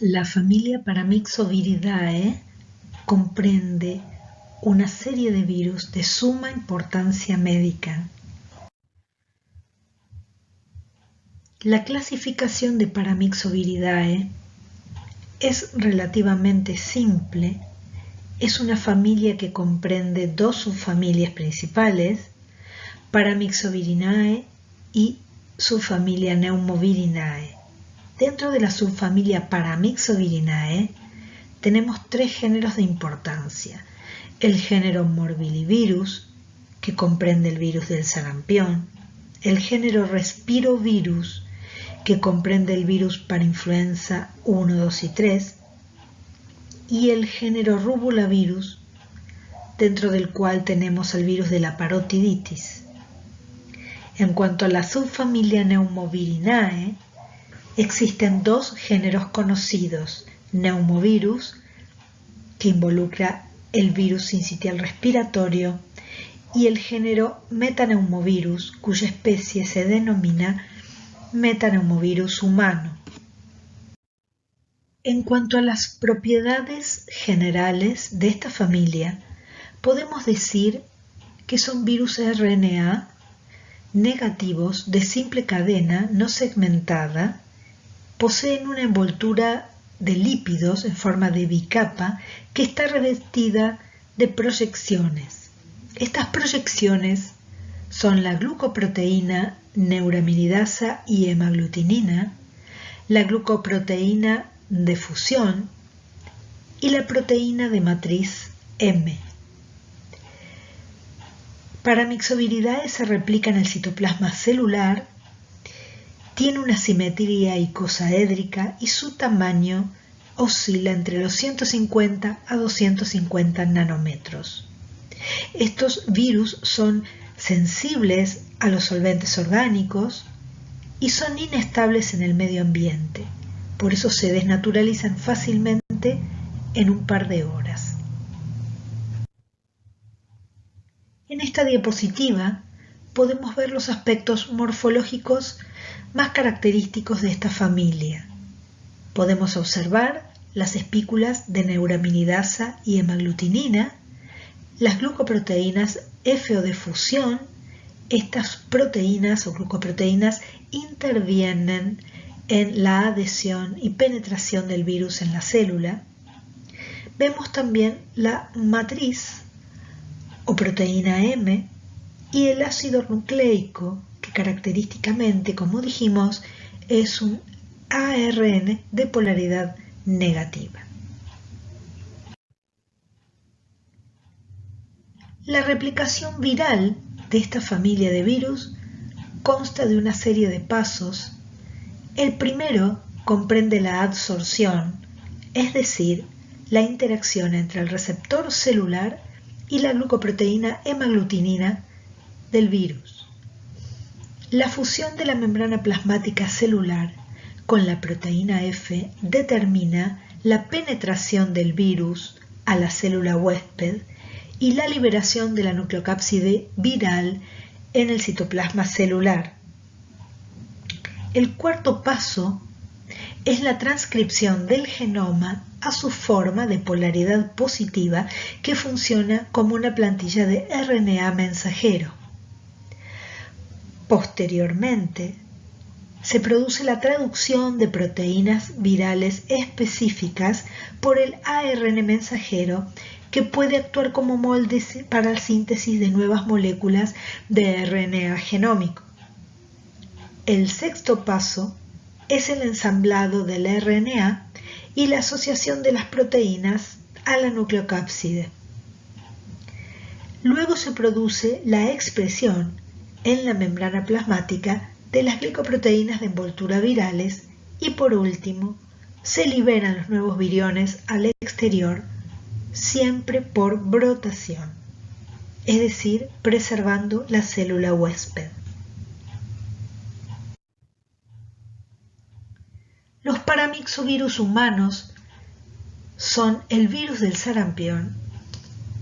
La familia Paramyxoviridae comprende una serie de virus de suma importancia médica. La clasificación de Paramyxoviridae es relativamente simple. Es una familia que comprende dos subfamilias principales, Paramyxoviridae y subfamilia Pneumovirinae. Dentro de la subfamilia Paramyxoviridae tenemos tres géneros de importancia. El género Morbillivirus, que comprende el virus del sarampión, el género Respirovirus, que comprende el virus parainfluenza 1, 2 y 3, y el género Rubulavirus, dentro del cual tenemos el virus de la parotiditis. En cuanto a la subfamilia Pneumovirinae, existen dos géneros conocidos: Pneumovirus, que involucra el virus sincitial respiratorio, y el género Metaneumovirus, cuya especie se denomina Metaneumovirus humano. En cuanto a las propiedades generales de esta familia, podemos decir que son virus RNA negativos de simple cadena no segmentada, poseen una envoltura de lípidos en forma de bicapa que está revestida de proyecciones. Estas proyecciones son la glucoproteína neuraminidasa y hemaglutinina, la glucoproteína de fusión y la proteína de matriz M. Paramyxoviridae se replica en el citoplasma celular, tiene una simetría icosaédrica y su tamaño oscila entre los 150 a 250 nanómetros. Estos virus son sensibles a los solventes orgánicos y son inestables en el medio ambiente, por eso se desnaturalizan fácilmente en un par de horas. En esta diapositiva podemos ver los aspectos morfológicos más característicos de esta familia. Podemos observar las espículas de neuraminidasa y hemaglutinina, las glucoproteínas F o de fusión. Estas proteínas o glucoproteínas intervienen en la adhesión y penetración del virus en la célula. Vemos también la matriz o proteína M y el ácido nucleico, que característicamente, como dijimos, es un ARN de polaridad negativa. La replicación viral de esta familia de virus consta de una serie de pasos. El primero comprende la adsorción, es decir, la interacción entre el receptor celular y la glucoproteína hemaglutinina del virus. La fusión de la membrana plasmática celular con la proteína F determina la penetración del virus a la célula huésped y la liberación de la nucleocápside viral en el citoplasma celular. El cuarto paso es la transcripción del genoma a su forma de polaridad positiva, que funciona como una plantilla de RNA mensajero. Posteriormente, se produce la traducción de proteínas virales específicas por el ARN mensajero, que puede actuar como molde para la síntesis de nuevas moléculas de RNA genómico. El sexto paso es el ensamblado del RNA y la asociación de las proteínas a la nucleocápside. Luego se produce la expresión en la membrana plasmática de las glicoproteínas de envoltura virales y, por último, se liberan los nuevos viriones al exterior, siempre por brotación, es decir, preservando la célula huésped. Los paramyxovirus humanos son el virus del sarampión,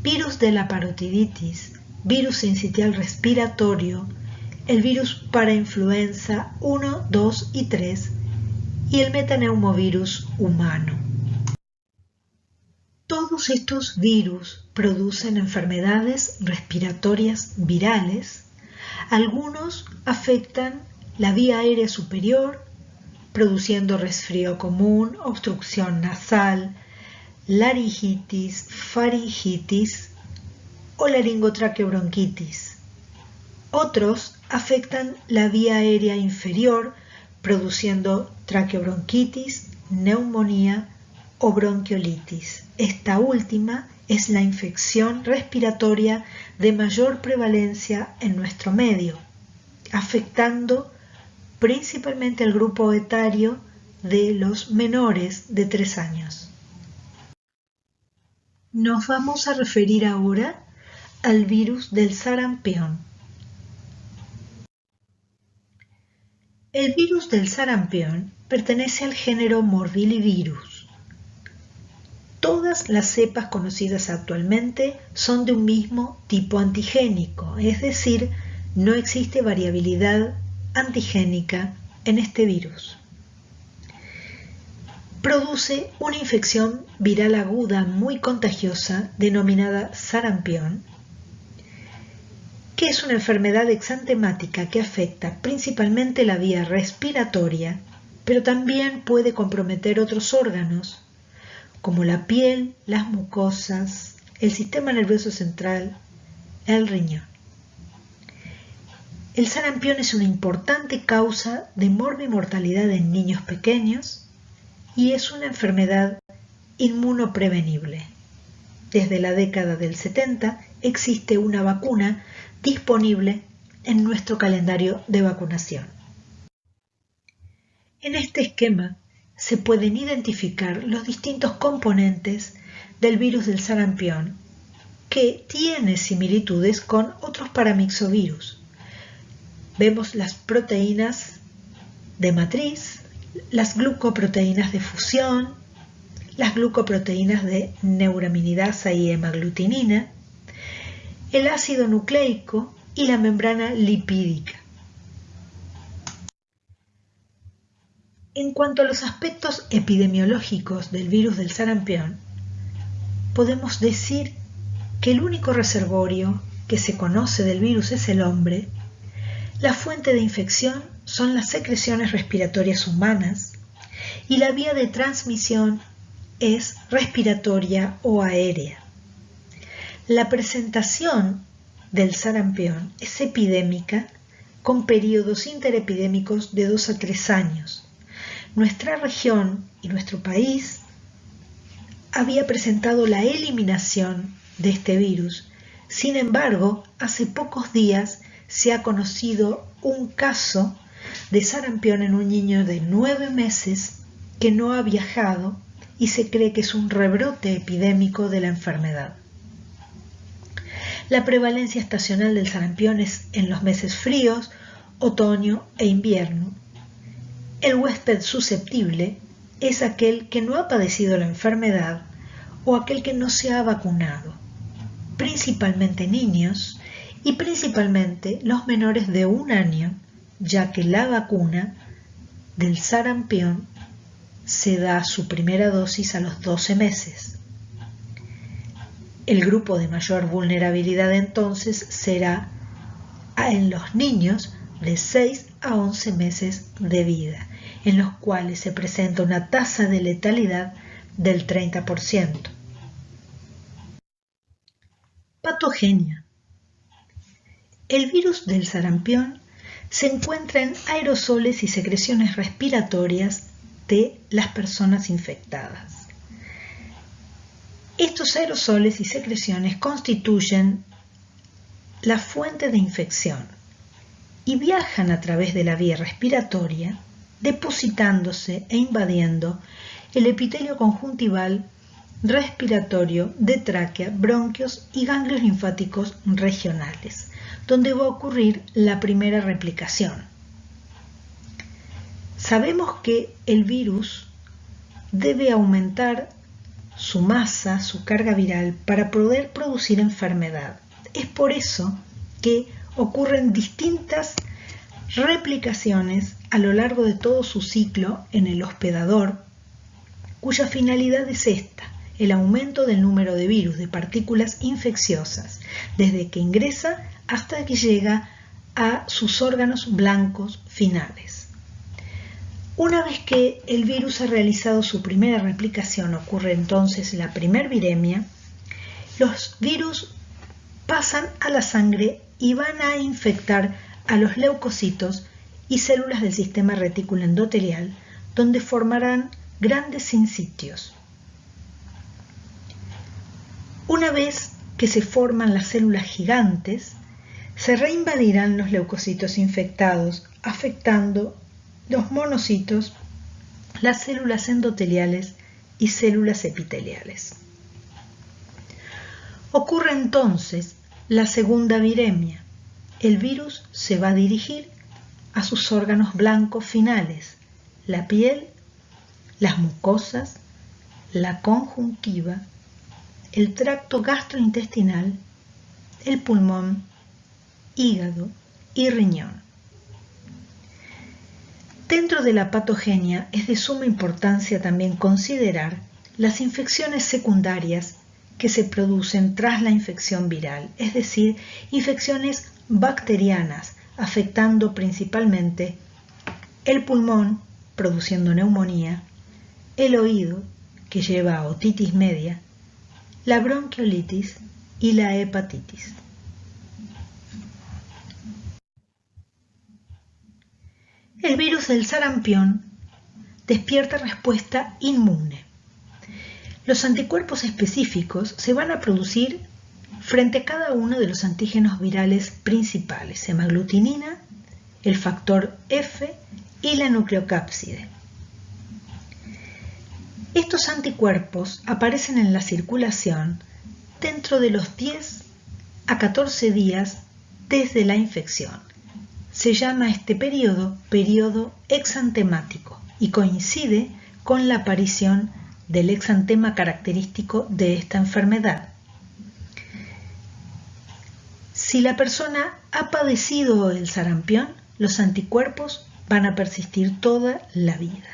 virus de la parotiditis, virus sincitial respiratorio, el virus parainfluenza 1, 2 y 3 y el metaneumovirus humano. Todos estos virus producen enfermedades respiratorias virales. Algunos afectan la vía aérea superior, produciendo resfrío común, obstrucción nasal, laringitis, faringitis o laringotraqueobronquitis. Otros afectan la vía aérea inferior, produciendo traqueobronquitis, neumonía o bronquiolitis. Esta última es la infección respiratoria de mayor prevalencia en nuestro medio, afectando principalmente al grupo etario de los menores de 3 años. Nos vamos a referir ahora al virus del sarampión. El virus del sarampión pertenece al género Morbillivirus. Todas las cepas conocidas actualmente son de un mismo tipo antigénico, es decir, no existe variabilidad antigénica en este virus. Produce una infección viral aguda muy contagiosa denominada sarampión, que es una enfermedad exantemática que afecta principalmente la vía respiratoria, pero también puede comprometer otros órganos, como la piel, las mucosas, el sistema nervioso central, el riñón. El sarampión es una importante causa de morbimortalidad en niños pequeños y es una enfermedad inmunoprevenible. Desde la década del 70 existe una vacuna disponible en nuestro calendario de vacunación. En este esquema se pueden identificar los distintos componentes del virus del sarampión que tiene similitudes con otros paramyxovirus. Vemos las proteínas de matriz, las glucoproteínas de fusión, las glucoproteínas de neuraminidasa y hemaglutinina, el ácido nucleico y la membrana lipídica. En cuanto a los aspectos epidemiológicos del virus del sarampión, podemos decir que el único reservorio que se conoce del virus es el hombre. La fuente de infección son las secreciones respiratorias humanas y la vía de transmisión es respiratoria o aérea. La presentación del sarampión es epidémica con periodos interepidémicos de 2 a 3 años. Nuestra región y nuestro país había presentado la eliminación de este virus. Sin embargo, hace pocos días se ha conocido un caso de sarampión en un niño de 9 meses que no ha viajado y se cree que es un rebrote epidémico de la enfermedad. La prevalencia estacional del sarampión es en los meses fríos, otoño e invierno. El huésped susceptible es aquel que no ha padecido la enfermedad o aquel que no se ha vacunado, principalmente niños y principalmente los menores de 1 año, ya que la vacuna del sarampión se da su primera dosis a los 12 meses. El grupo de mayor vulnerabilidad entonces será en los niños de 6 a 11 meses de vida, en los cuales se presenta una tasa de letalidad del 30%. Patogenia. El virus del sarampión se encuentra en aerosoles y secreciones respiratorias de las personas infectadas. Estos aerosoles y secreciones constituyen la fuente de infección y viajan a través de la vía respiratoria, depositándose e invadiendo el epitelio conjuntival respiratorio de tráquea, bronquios y ganglios linfáticos regionales, donde va a ocurrir la primera replicación. Sabemos que el virus debe aumentar su masa, su carga viral, para poder producir enfermedad. Es por eso que ocurren distintas replicaciones a lo largo de todo su ciclo en el hospedador, cuya finalidad es esta, el aumento del número de virus, de partículas infecciosas, desde que ingresa hasta que llega a sus órganos blancos finales. Una vez que el virus ha realizado su primera replicación, ocurre entonces la primer viremia, los virus pasan a la sangre y van a infectar a los leucocitos y células del sistema retículo endotelial, donde formarán grandes sincitios. Una vez que se forman las células gigantes, se reinvadirán los leucocitos infectados, afectando los monocitos, las células endoteliales y células epiteliales. Ocurre entonces la segunda viremia. El virus se va a dirigir a sus órganos blancos finales, la piel, las mucosas, la conjuntiva, el tracto gastrointestinal, el pulmón, hígado y riñón. Dentro de la patogenia es de suma importancia también considerar las infecciones secundarias que se producen tras la infección viral, es decir, infecciones bacterianas, afectando principalmente el pulmón, produciendo neumonía, el oído, que lleva a otitis media, la bronquiolitis y la hepatitis. El virus del sarampión despierta respuesta inmune. Los anticuerpos específicos se van a producir frente a cada uno de los antígenos virales principales, hemaglutinina, el factor F y la nucleocápside. Estos anticuerpos aparecen en la circulación dentro de los 10 a 14 días desde la infección. Se llama este periodo exantemático y coincide con la aparición del exantema característico de esta enfermedad. Si la persona ha padecido el sarampión, los anticuerpos van a persistir toda la vida.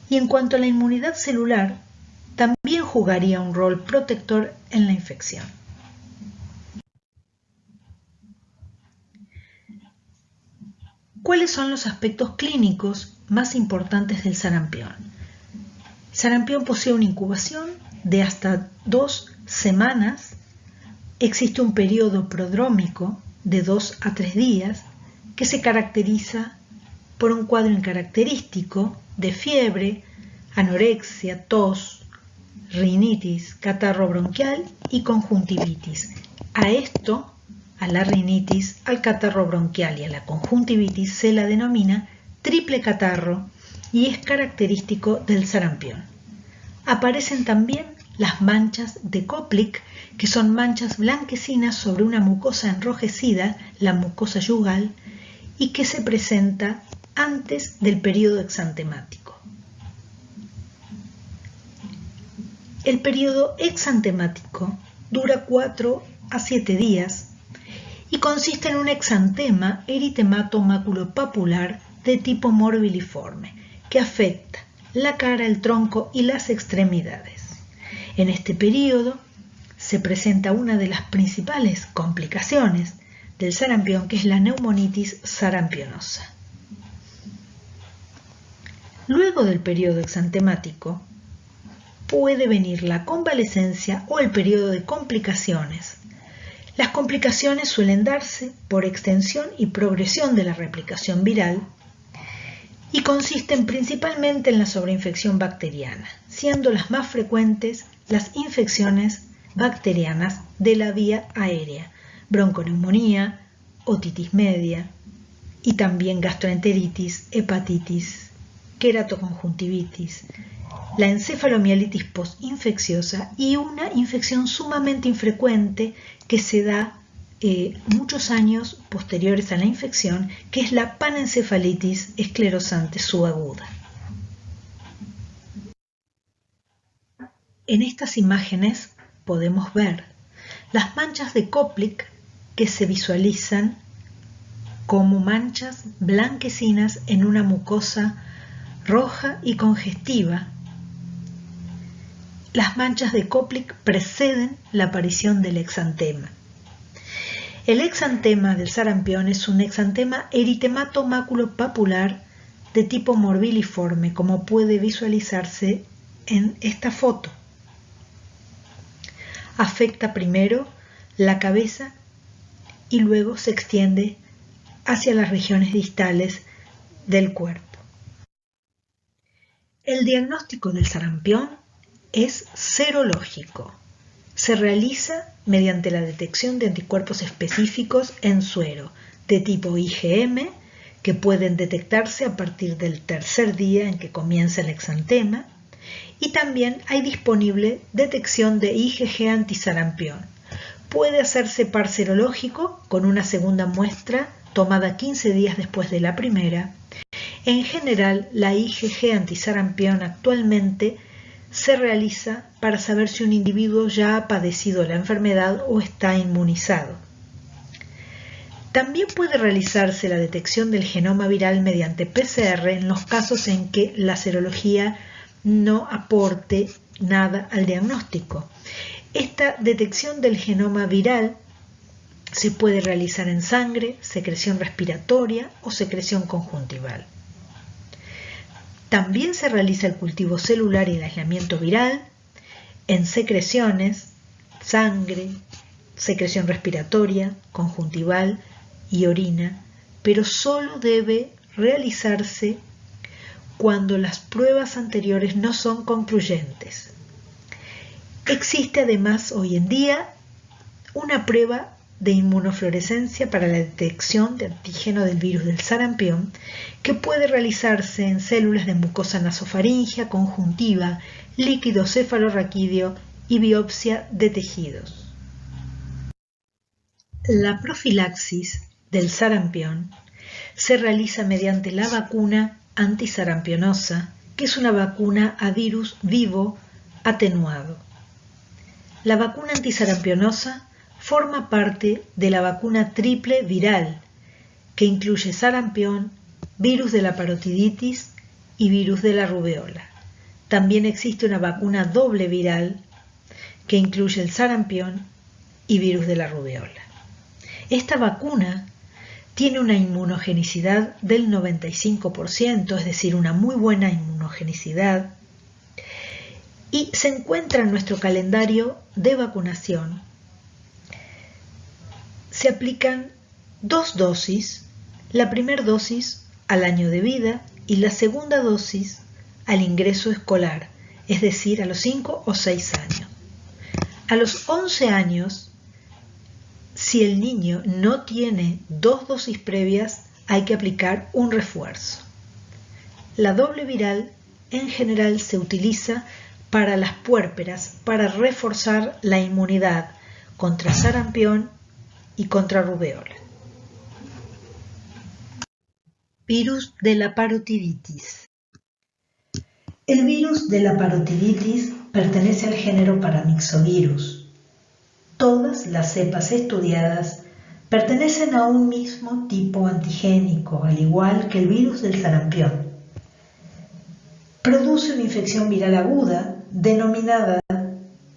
Y en cuanto a la inmunidad celular, también jugaría un rol protector en la infección. ¿Cuáles son los aspectos clínicos más importantes del sarampión? El sarampión posee una incubación de hasta 2 semanas. Existe un periodo prodrómico de 2 a 3 días que se caracteriza por un cuadro incaracterístico de fiebre, anorexia, tos, rinitis, catarro bronquial y conjuntivitis. A la rinitis, al catarro bronquial y a la conjuntivitis se la denomina triple catarro y es característico del sarampión. Aparecen también las manchas de Koplik, que son manchas blanquecinas sobre una mucosa enrojecida, la mucosa yugal, y que se presenta antes del periodo exantemático. El periodo exantemático dura 4 a 7 días y consiste en un exantema eritemato maculopapular de tipo morbiliforme que afecta la cara, el tronco y las extremidades. En este periodo se presenta una de las principales complicaciones del sarampión, que es la neumonitis sarampionosa. Luego del periodo exantemático puede venir la convalecencia o el periodo de complicaciones. Las complicaciones suelen darse por extensión y progresión de la replicación viral y consisten principalmente en la sobreinfección bacteriana, siendo las más frecuentes las infecciones bacterianas de la vía aérea, bronconeumonía, otitis media y también gastroenteritis, hepatitis, queratoconjuntivitis, la encefalomielitis postinfecciosa y una infección sumamente infrecuente que se da muchos años posteriores a la infección, que es la panencefalitis esclerosante subaguda. En estas imágenes podemos ver las manchas de Koplik que se visualizan como manchas blanquecinas en una mucosa roja y congestiva. Las manchas de Koplik preceden la aparición del exantema. El exantema del sarampión es un exantema eritemato-máculo-papular de tipo morbiliforme, como puede visualizarse en esta foto. Afecta primero la cabeza y luego se extiende hacia las regiones distales del cuerpo. El diagnóstico del sarampión es serológico. Se realiza mediante la detección de anticuerpos específicos en suero de tipo IgM que pueden detectarse a partir del tercer día en que comienza el exantema, y también hay disponible detección de IgG antisarampión. Puede hacerse par serológico con una segunda muestra tomada 15 días después de la primera. En general, la IgG antisarampión actualmente se realiza para saber si un individuo ya ha padecido la enfermedad o está inmunizado. También puede realizarse la detección del genoma viral mediante PCR en los casos en que la serología no aporte nada al diagnóstico. Esta detección del genoma viral se puede realizar en sangre, secreción respiratoria o secreción conjuntival. También se realiza el cultivo celular y el aislamiento viral en secreciones, sangre, secreción respiratoria, conjuntival y orina, pero solo debe realizarse cuando las pruebas anteriores no son concluyentes. Existe además hoy en día una prueba de inmunofluorescencia para la detección de antígeno del virus del sarampión que puede realizarse en células de mucosa nasofaringea, conjuntiva, líquido cefalorraquídeo y biopsia de tejidos. La profilaxis del sarampión se realiza mediante la vacuna antisarampionosa, que es una vacuna a virus vivo atenuado. La vacuna antisarampionosa forma parte de la vacuna triple viral, que incluye sarampión, virus de la parotiditis y virus de la rubeola. También existe una vacuna doble viral, que incluye el sarampión y virus de la rubeola. Esta vacuna tiene una inmunogenicidad del 95%, es decir, una muy buena inmunogenicidad, y se encuentra en nuestro calendario de vacunación. Se aplican 2 dosis, la primera dosis al año de vida y la segunda dosis al ingreso escolar, es decir, a los 5 o 6 años. A los 11 años, si el niño no tiene 2 dosis previas, hay que aplicar un refuerzo. La doble viral en general se utiliza para las puérperas para reforzar la inmunidad contra sarampión y contra rubeola. Virus de la parotiditis. El virus de la parotiditis pertenece al género Paramyxovirus. Todas las cepas estudiadas pertenecen a un mismo tipo antigénico, al igual que el virus del sarampión. Produce una infección viral aguda denominada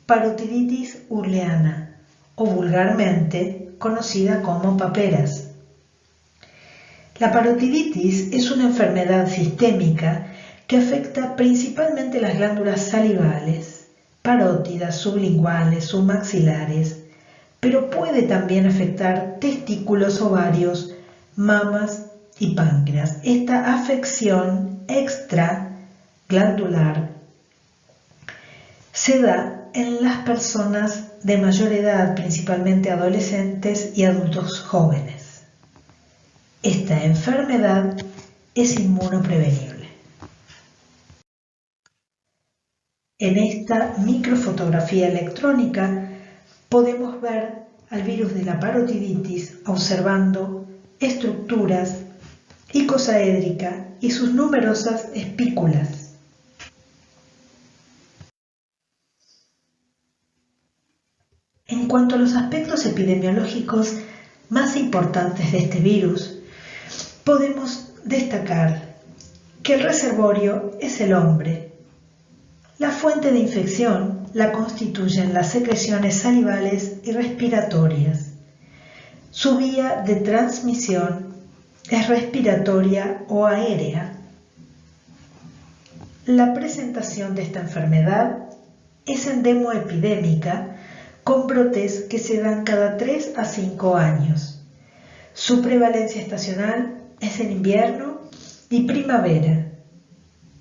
parotiditis urleana o vulgarmente conocida como paperas. La parotiditis es una enfermedad sistémica que afecta principalmente las glándulas salivales, parótidas, sublinguales, submaxilares, pero puede también afectar testículos, ovarios, mamas y páncreas. Esta afección extraglandular se da en las personas de mayor edad, principalmente adolescentes y adultos jóvenes. Esta enfermedad es inmunoprevenible. En esta microfotografía electrónica podemos ver al virus de la parotiditis observando estructuras icosaédrica y sus numerosas espículas. En cuanto a los aspectos epidemiológicos más importantes de este virus, podemos destacar que el reservorio es el hombre. La fuente de infección la constituyen las secreciones salivales y respiratorias. Su vía de transmisión es respiratoria o aérea. La presentación de esta enfermedad es endemoepidémica con brotes que se dan cada 3 a 5 años. Su prevalencia estacional es en invierno y primavera.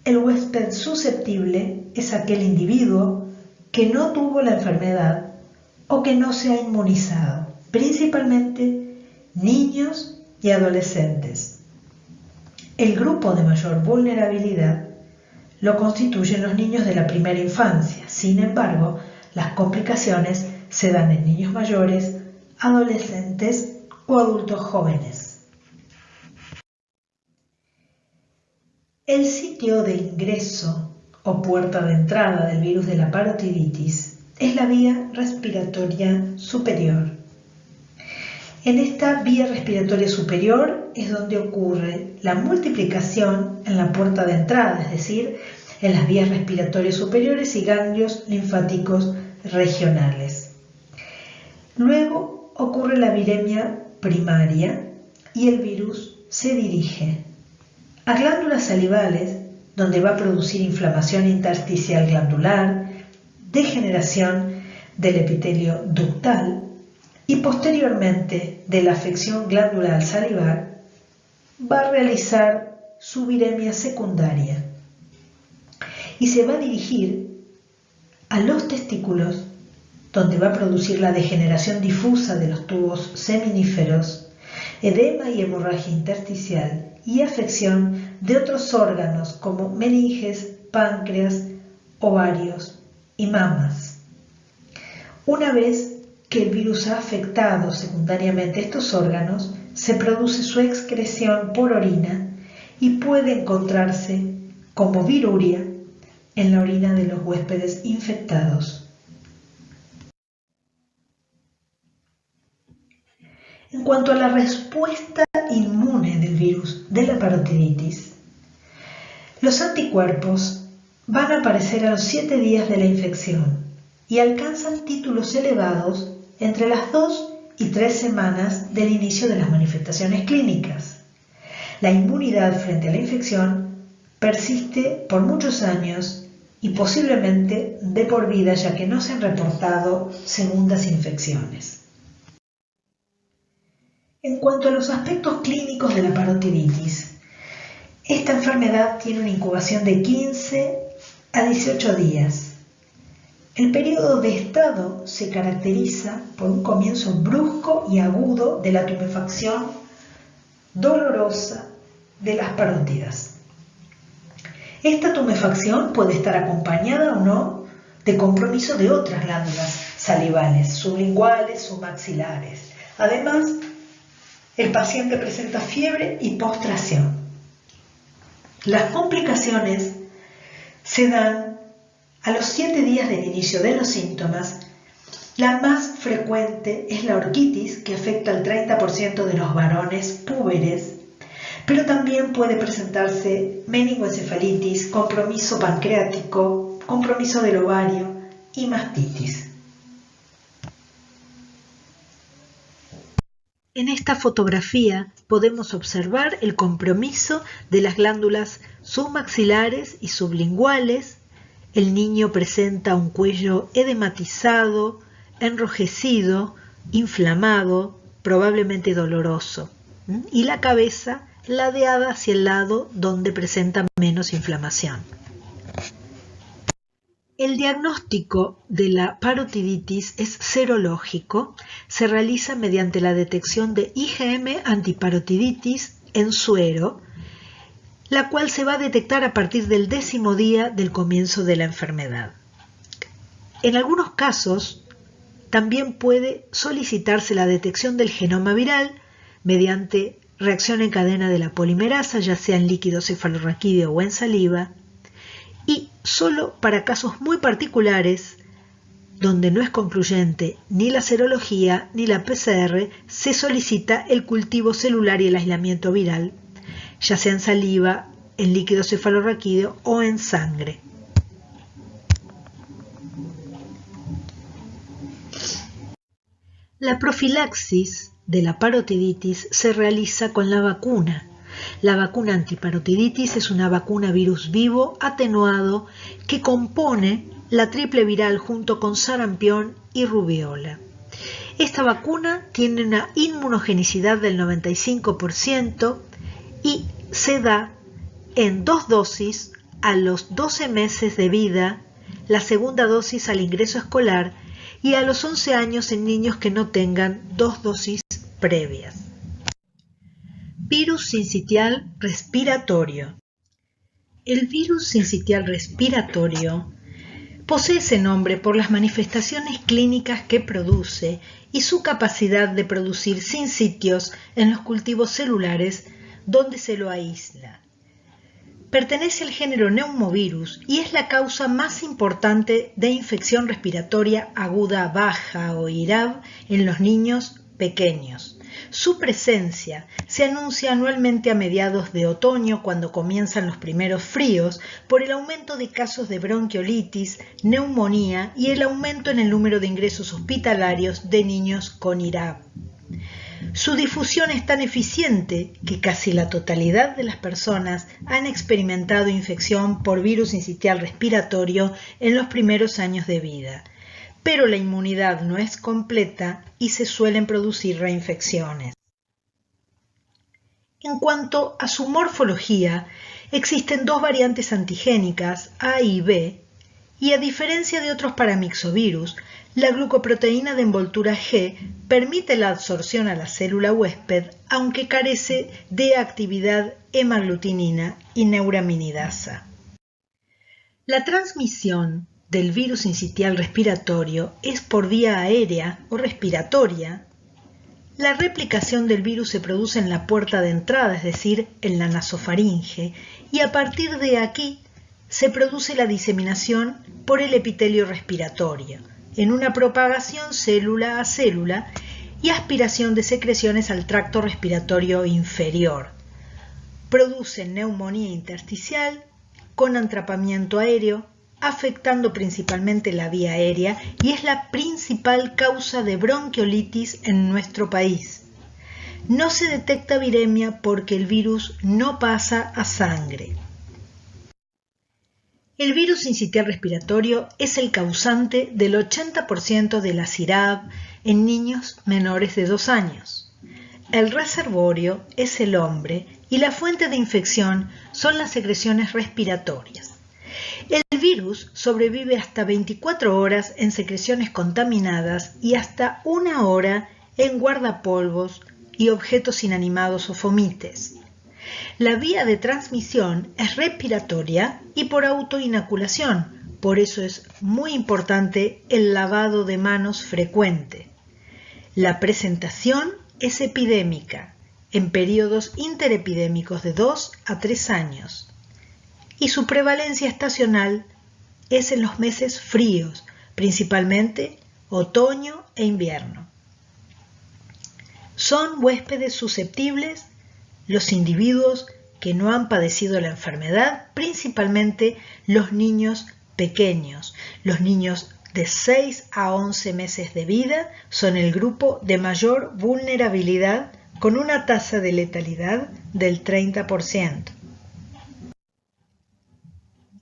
El huésped susceptible es aquel individuo que no tuvo la enfermedad o que no se ha inmunizado, principalmente niños y adolescentes. El grupo de mayor vulnerabilidad lo constituyen los niños de la primera infancia. Sin embargo, las complicaciones se dan en niños mayores, adolescentes o adultos jóvenes. El sitio de ingreso o puerta de entrada del virus de la parotiditis es la vía respiratoria superior. En esta vía respiratoria superior es donde ocurre la multiplicación en la puerta de entrada, es decir, en las vías respiratorias superiores y ganglios linfáticos regionales. Luego ocurre la viremia primaria y el virus se dirige a glándulas salivales, donde va a producir inflamación intersticial glandular, degeneración del epitelio ductal y posteriormente de la afección glandular salivar va a realizar su viremia secundaria y se va a dirigir a los testículos, donde va a producir la degeneración difusa de los tubos seminíferos, edema y hemorragia intersticial y afección de otros órganos como meninges, páncreas, ovarios y mamas. Una vez que el virus ha afectado secundariamente estos órganos, se produce su excreción por orina y puede encontrarse como viruria en la orina de los huéspedes infectados. En cuanto a la respuesta inmune del virus de la parotiditis, los anticuerpos van a aparecer a los 7 días de la infección y alcanzan títulos elevados entre las 2 y 3 semanas del inicio de las manifestaciones clínicas. La inmunidad frente a la infección persiste por muchos años y posiblemente de por vida, ya que no se han reportado segundas infecciones. En cuanto a los aspectos clínicos de la parotiditis, esta enfermedad tiene una incubación de 15 a 18 días. El periodo de estado se caracteriza por un comienzo brusco y agudo de la tumefacción dolorosa de las parótidas. Esta tumefacción puede estar acompañada o no de compromiso de otras glándulas salivales, sublinguales, submaxilares. Además, el paciente presenta fiebre y postración. Las complicaciones se dan a los 7 días del inicio de los síntomas. La más frecuente es la orquitis, que afecta al 30% de los varones púberes, pero también puede presentarse meningoencefalitis, compromiso pancreático, compromiso del ovario y mastitis. En esta fotografía podemos observar el compromiso de las glándulas submaxilares y sublinguales. El niño presenta un cuello edematizado, enrojecido, inflamado, probablemente doloroso, y la cabeza ladeada hacia el lado donde presenta menos inflamación. El diagnóstico de la parotiditis es serológico, se realiza mediante la detección de IgM antiparotiditis en suero, la cual se va a detectar a partir del 10º día del comienzo de la enfermedad. En algunos casos, también puede solicitarse la detección del genoma viral mediante reacción en cadena de la polimerasa, ya sea en líquido cefalorraquídeo o en saliva, y solo para casos muy particulares, donde no es concluyente ni la serología ni la PCR, se solicita el cultivo celular y el aislamiento viral ya sea en saliva, en líquido cefalorraquídeo o en sangre. La profilaxis de la parotiditis se realiza con la vacuna. La vacuna antiparotiditis es una vacuna virus vivo atenuado que compone la triple viral junto con sarampión y rubiola. Esta vacuna tiene una inmunogenicidad del 95% y se da en 2 dosis a los 12 meses de vida, la segunda dosis al ingreso escolar y a los 11 años en niños que no tengan 2 dosis previas. Virus sincitial respiratorio. El virus sincitial respiratorio posee ese nombre por las manifestaciones clínicas que produce y su capacidad de producir sincitios en los cultivos celulares donde se lo aísla. Pertenece al género Pneumovirus y es la causa más importante de infección respiratoria aguda baja o IRAB en los niños pequeños. Su presencia se anuncia anualmente a mediados de otoño cuando comienzan los primeros fríos por el aumento de casos de bronquiolitis, neumonía y el aumento en el número de ingresos hospitalarios de niños con IRAB. Su difusión es tan eficiente que casi la totalidad de las personas han experimentado infección por virus sincitial respiratorio en los primeros años de vida, pero la inmunidad no es completa y se suelen producir reinfecciones. En cuanto a su morfología, existen 2 variantes antigénicas, A y B, y a diferencia de otros paramyxovirus, la glucoproteína de envoltura G permite la absorción a la célula huésped, aunque carece de actividad hemaglutinina y neuraminidasa. La transmisión del virus sincitial respiratorio es por vía aérea o respiratoria. La replicación del virus se produce en la puerta de entrada, es decir, en la nasofaringe, y a partir de aquí se produce la diseminación por el epitelio respiratorio, en una propagación célula a célula y aspiración de secreciones al tracto respiratorio inferior. Produce neumonía intersticial con atrapamiento aéreo, afectando principalmente la vía aérea y es la principal causa de bronquiolitis en nuestro país. No se detecta viremia porque el virus no pasa a sangre. El virus sincitial respiratorio es el causante del 80% de la IRAB en niños menores de 2 años. El reservorio es el hombre y la fuente de infección son las secreciones respiratorias. El virus sobrevive hasta 24 horas en secreciones contaminadas y hasta 1 hora en guardapolvos y objetos inanimados o fomites. La vía de transmisión es respiratoria y por autoinoculación, por eso es muy importante el lavado de manos frecuente. La presentación es epidémica, en periodos interepidémicos de 2 a 3 años, y su prevalencia estacional es en los meses fríos, principalmente otoño e invierno. Son huéspedes susceptibles los individuos que no han padecido la enfermedad, principalmente los niños pequeños. Los niños de 6 a 11 meses de vida son el grupo de mayor vulnerabilidad con una tasa de letalidad del 30%.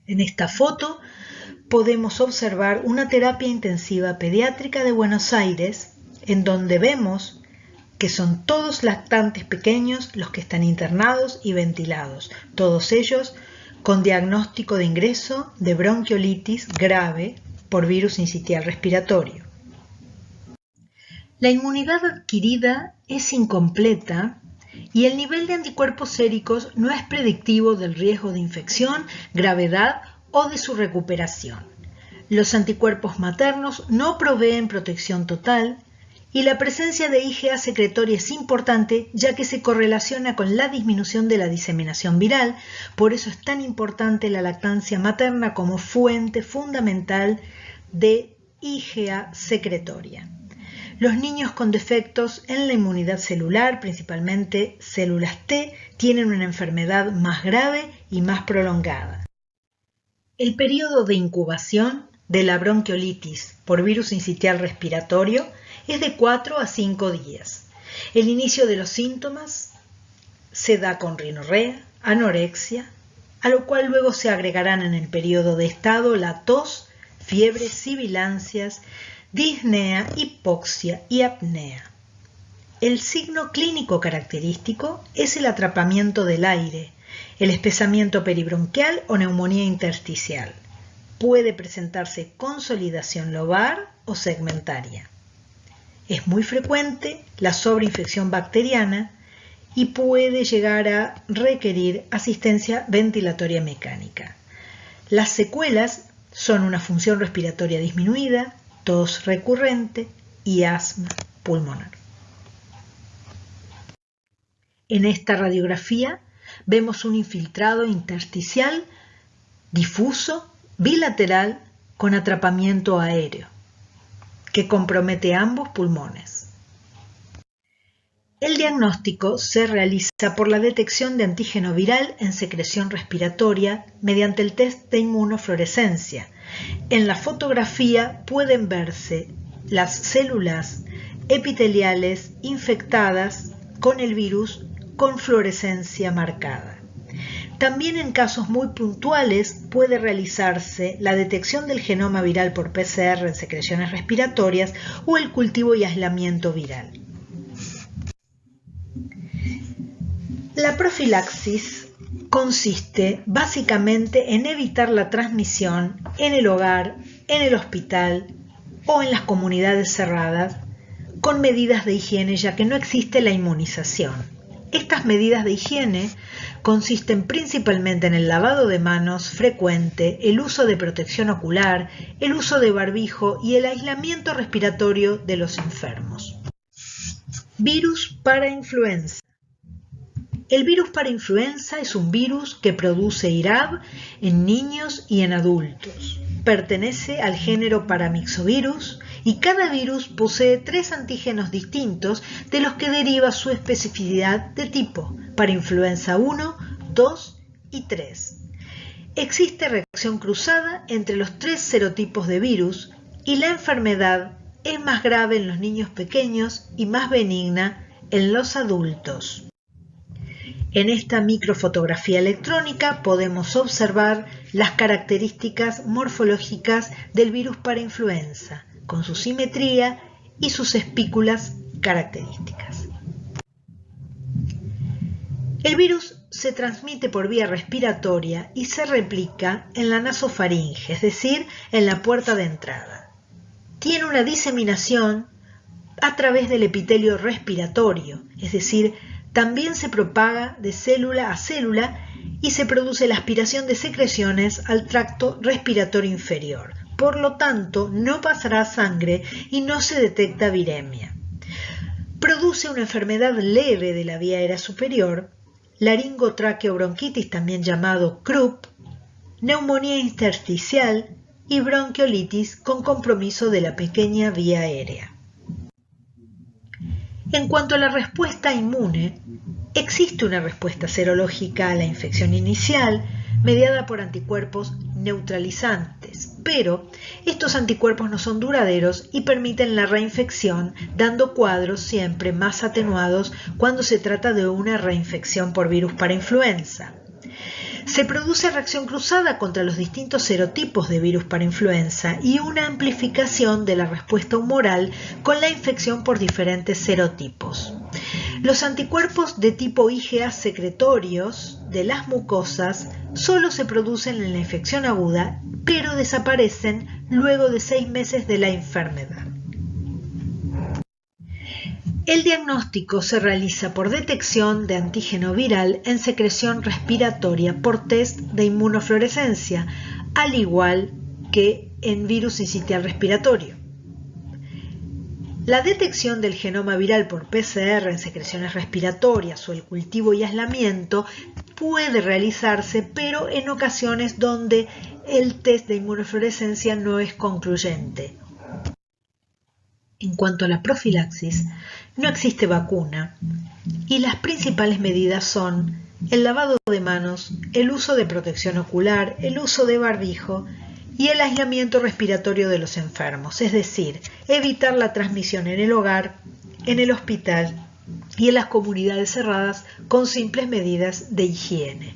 En esta foto podemos observar una terapia intensiva pediátrica de Buenos Aires en donde vemos que son todos lactantes pequeños los que están internados y ventilados, todos ellos con diagnóstico de ingreso de bronquiolitis grave por virus sincitial respiratorio. La inmunidad adquirida es incompleta y el nivel de anticuerpos séricos no es predictivo del riesgo de infección, gravedad o de su recuperación. Los anticuerpos maternos no proveen protección total y la presencia de IgA secretoria es importante ya que se correlaciona con la disminución de la diseminación viral, por eso es tan importante la lactancia materna como fuente fundamental de IgA secretoria. Los niños con defectos en la inmunidad celular, principalmente células T, tienen una enfermedad más grave y más prolongada. El periodo de incubación de la bronquiolitis por virus sincitial respiratorio es de 4 a 5 días. El inicio de los síntomas se da con rinorrea, anorexia, a lo cual luego se agregarán en el periodo de estado la tos, fiebre, sibilancias, disnea, hipoxia y apnea. El signo clínico característico es el atrapamiento del aire, el espesamiento peribronquial o neumonía intersticial. Puede presentarse consolidación lobar o segmentaria. Es muy frecuente la sobreinfección bacteriana y puede llegar a requerir asistencia ventilatoria mecánica. Las secuelas son una función respiratoria disminuida, tos recurrente y asma pulmonar. En esta radiografía vemos un infiltrado intersticial difuso bilateral con atrapamiento aéreo que compromete ambos pulmones. El diagnóstico se realiza por la detección de antígeno viral en secreción respiratoria mediante el test de inmunofluorescencia. En la fotografía pueden verse las células epiteliales infectadas con el virus con fluorescencia marcada. También en casos muy puntuales puede realizarse la detección del genoma viral por PCR en secreciones respiratorias o el cultivo y aislamiento viral. La profilaxis consiste básicamente en evitar la transmisión en el hogar, en el hospital o en las comunidades cerradas con medidas de higiene, ya que no existe la inmunización. Estas medidas de higiene consisten principalmente en el lavado de manos frecuente, el uso de protección ocular, el uso de barbijo y el aislamiento respiratorio de los enfermos. Virus para influenza. El virus para influenza es un virus que produce IRAV en niños y en adultos. Pertenece al género Paramyxovirus y cada virus posee 3 antígenos distintos de los que deriva su especificidad de tipo para influenza 1, 2 y 3. Existe reacción cruzada entre los 3 serotipos de virus y la enfermedad es más grave en los niños pequeños y más benigna en los adultos. En esta microfotografía electrónica podemos observar las características morfológicas del virus para influenza, con su simetría y sus espículas características. El virus se transmite por vía respiratoria y se replica en la nasofaringe, es decir, en la puerta de entrada. Tiene una diseminación a través del epitelio respiratorio, es decir, también se propaga de célula a célula y se produce la aspiración de secreciones al tracto respiratorio inferior. Por lo tanto, no pasará sangre y no se detecta viremia. Produce una enfermedad leve de la vía aérea superior, laringotraqueobronquitis, también llamado CRUP, neumonía intersticial y bronquiolitis con compromiso de la pequeña vía aérea. En cuanto a la respuesta inmune, existe una respuesta serológica a la infección inicial mediada por anticuerpos neutralizantes, pero estos anticuerpos no son duraderos y permiten la reinfección, dando cuadros siempre más atenuados cuando se trata de una reinfección por virus para influenza. Se produce reacción cruzada contra los distintos serotipos de virus para influenza y una amplificación de la respuesta humoral con la infección por diferentes serotipos. Los anticuerpos de tipo IgA secretorios de las mucosas solo se producen en la infección aguda, pero desaparecen luego de 6 meses de la enfermedad. El diagnóstico se realiza por detección de antígeno viral en secreción respiratoria por test de inmunofluorescencia, al igual que en virus sincitial respiratorio. La detección del genoma viral por PCR en secreciones respiratorias o el cultivo y aislamiento puede realizarse, pero en ocasiones donde el test de inmunofluorescencia no es concluyente. En cuanto a la profilaxis, no existe vacuna y las principales medidas son el lavado de manos, el uso de protección ocular, el uso de barbijo y el aislamiento respiratorio de los enfermos, es decir, evitar la transmisión en el hogar, en el hospital y en las comunidades cerradas con simples medidas de higiene.